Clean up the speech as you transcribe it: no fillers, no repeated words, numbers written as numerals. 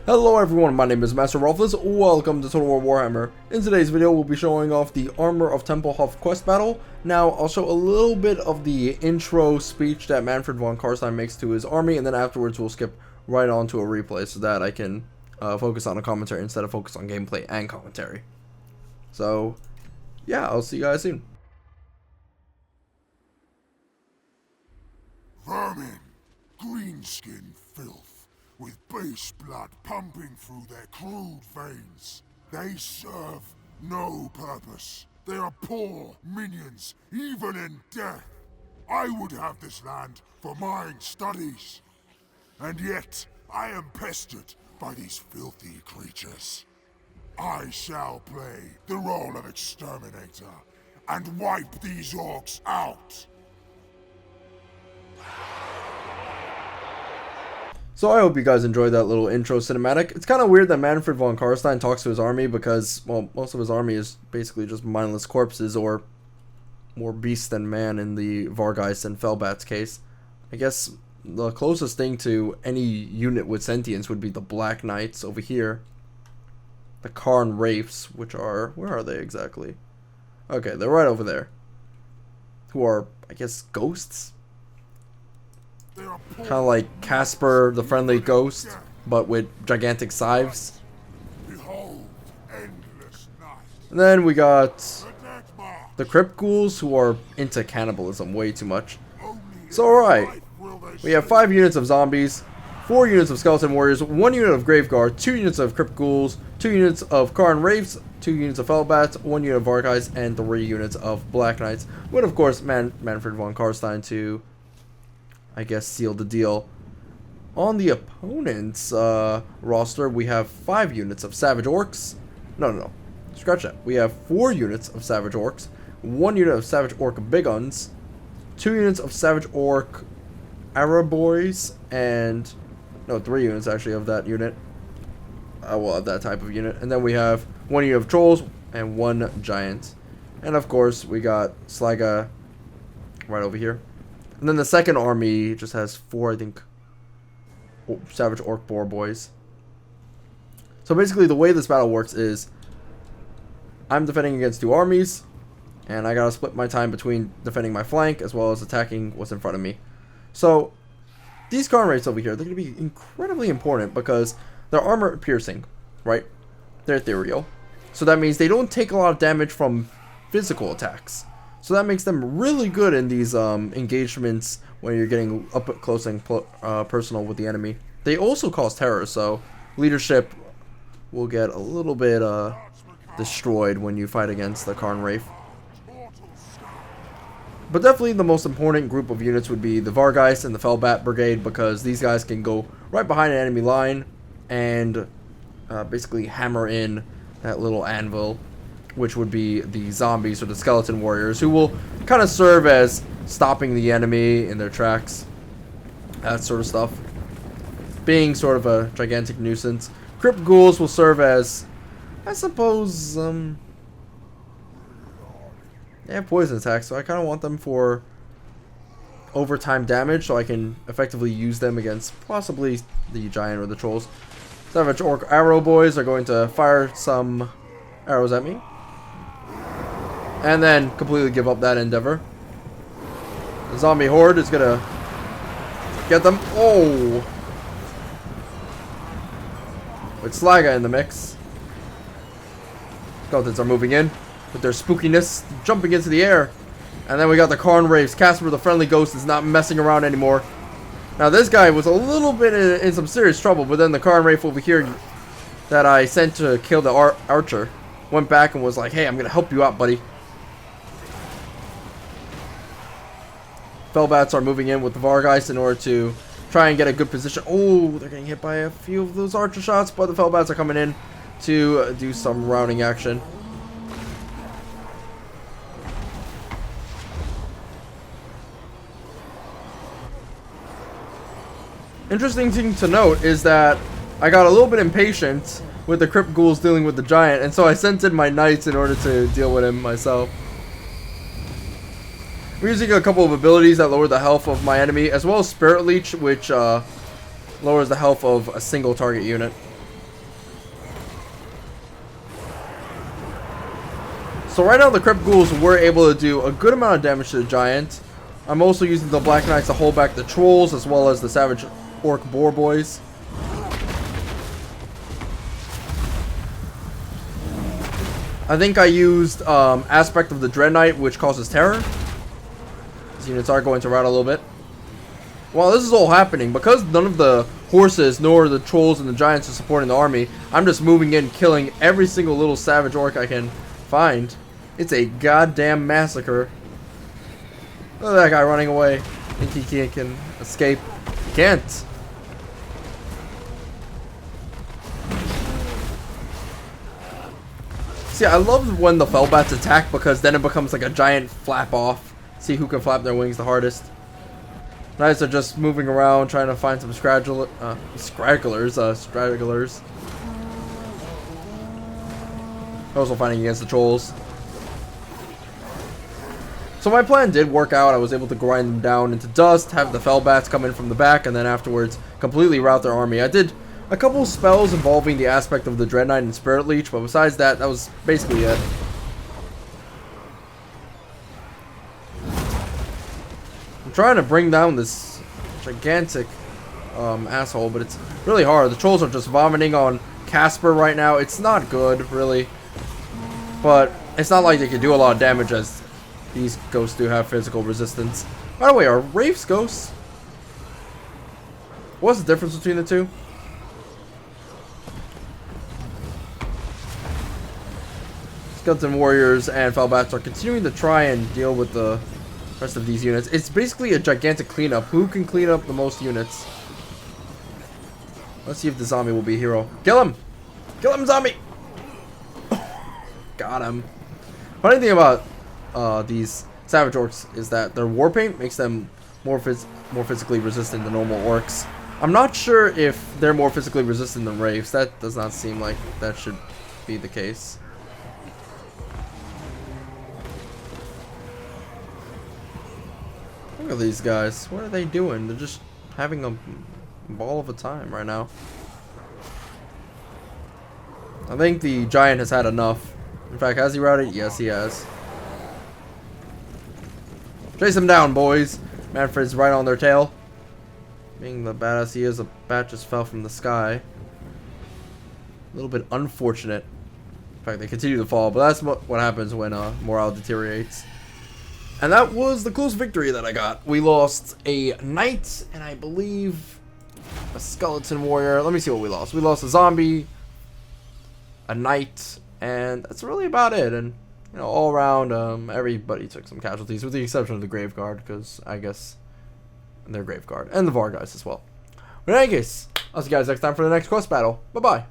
Hello everyone, my name is Masterofroflness. Welcome to Total War Warhammer. In today's video, we'll be showing off the Armour of Tempelhof quest battle. Now, I'll show a little bit of the intro speech that Manfred von Karstein makes to his army, and then afterwards we'll skip right on to a replay so that I can focus on a commentary instead of focus on gameplay and commentary. So, yeah, I'll see you guys soon. Vermin, greenskin filth, with base blood pumping through their crude veins. They serve no purpose. They are poor minions, even in death. I would have this land for mine studies. And yet, I am pestered by these filthy creatures. I shall play the role of exterminator and wipe these orcs out. So I hope you guys enjoyed that little intro cinematic. It's kind of weird that Manfred von Karstein talks to his army because, well, most of his army is basically just mindless corpses or more beast than man in the Vargeist and Fellbat's case. I guess the closest thing to any unit with sentience would be the Black Knights over here. The Karn Wraiths, which are, where are they exactly? Okay, they're right over there. Who are, I guess, ghosts? Kind of like Casper the Friendly Ghost, but with gigantic scythes. And then we got the Crypt Ghouls, who are into cannibalism way too much. So alright, we have 5 units of zombies, 4 units of skeleton warriors, 1 unit of Graveguard, 2 units of Crypt Ghouls, 2 units of Karn Wraiths, 2 units of Fellbats, 1 unit of Vargeist, and 3 units of Black Knights. With, of course, Manfred von Karstein to, I guess, seal the deal. On the opponent's roster, we have 5 units of Savage Orcs. No. Scratch that. We have 4 units of Savage Orcs, 1 unit of Savage Orc Big Guns, 2 units of Savage Orc Araboys, and... no, 3 units actually of that unit. Well, of that type of unit. And then we have 1 unit of Trolls and 1 Giant. And of course, we got Slaga right over here. And then the second army just has 4, I think, Savage Orc Boar Boys. So basically the way this battle works is I'm defending against 2 armies, and I gotta split my time between defending my flank as well as attacking what's in front of me. So these Karn Wraiths over here, they're gonna be incredibly important because they're armor piercing, right? They're ethereal. So that means they don't take a lot of damage from physical attacks. So that makes them really good in these engagements when you're getting up close and personal with the enemy. They also cause terror, so leadership will get a little bit destroyed when you fight against the Karn Wraith. But definitely the most important group of units would be the Vargeist and the Fellbat Brigade, because these guys can go right behind an enemy line and basically hammer in that little anvil, which would be the zombies or the skeleton warriors, who will kind of serve as stopping the enemy in their tracks. That sort of stuff. Being sort of a gigantic nuisance. Crypt Ghouls will serve as, I suppose, they have poison attacks, so I kind of want them for overtime damage, so I can effectively use them against possibly the Giant or the Trolls. Savage Orc Arrow Boys are going to fire some arrows at me, and then completely give up that endeavor. The zombie horde is gonna get them. Oh! With Slaga in the mix. Skeletons are moving in with their spookiness, jumping into the air. And then we got the Karn Wraiths. Casper the Friendly Ghost is not messing around anymore. Now this guy was a little bit in some serious trouble, but then the Karn Wraith over here that I sent to kill the archer went back and was like, hey, I'm gonna help you out, buddy. Fellbats are moving in with the Vargeist in order to try and get a good position. Oh, they're getting hit by a few of those archer shots, but the Fellbats are coming in to do some rounding action. Interesting thing to note is that I got a little bit impatient with the Crypt Ghouls dealing with the Giant, and so I sent in my Knights in order to deal with him myself. We're using a couple of abilities that lower the health of my enemy, as well as Spirit Leech, which lowers the health of a single target unit. So right now the Crypt Ghouls were able to do a good amount of damage to the Giant. I'm also using the Black Knights to hold back the Trolls as well as the Savage Orc Boar Boys. I think I used Aspect of the Dread Knight, which causes terror. These units are going to rout a little bit. While this is all happening, because none of the horses nor the trolls and the giants are supporting the army, I'm just moving in, killing every single little savage orc I can find. It's a goddamn massacre. Look at that guy running away. Think he can escape? He can't. See, I love when the Fellbats attack because then it becomes like a giant flap off. See who can flap their wings the hardest. Knights are just moving around trying to find some stragglers. Also fighting against the trolls. So my plan did work out. I was able to grind them down into dust, have the Fellbats come in from the back, and then afterwards completely rout their army. I did a couple spells involving the Aspect of the Dread Knight and Spirit Leech, but besides that, that was basically it. I'm trying to bring down this gigantic asshole, but it's really hard. The trolls are just vomiting on Casper right now. It's not good, really. But it's not like they can do a lot of damage as these ghosts do have physical resistance. By the way, are Wraiths ghosts? What's the difference between the two? Skeleton Warriors and Fellbats are continuing to try and deal with the rest of these units. It's basically a gigantic cleanup. Who can clean up the most units? Let's see if the zombie will be a hero. Kill him! Kill him, zombie! Got him. Funny thing about these Savage Orcs is that their war paint makes them more physically resistant than normal orcs. I'm not sure if they're more physically resistant than Wraiths. That does not seem like that should be the case. Look at these guys. What are they doing? They're just having a ball of a time right now. I think the giant has had enough. In fact, has he routed? Yes, he has. Chase him down, boys. Manfred's right on their tail. Being the badass he is, a bat just fell from the sky. A little bit unfortunate. In fact, they continue to fall, but that's what happens when morale deteriorates. And that was the close victory that I got. We lost a knight and I believe a skeleton warrior. Let me see what we lost. We lost a zombie, a knight, and that's really about it. And you know, all around, everybody took some casualties with the exception of the Grave Guard, because I guess they're Grave Guard, and the Var guys as well. But in any case, I'll see you guys next time for the next quest battle. Bye bye.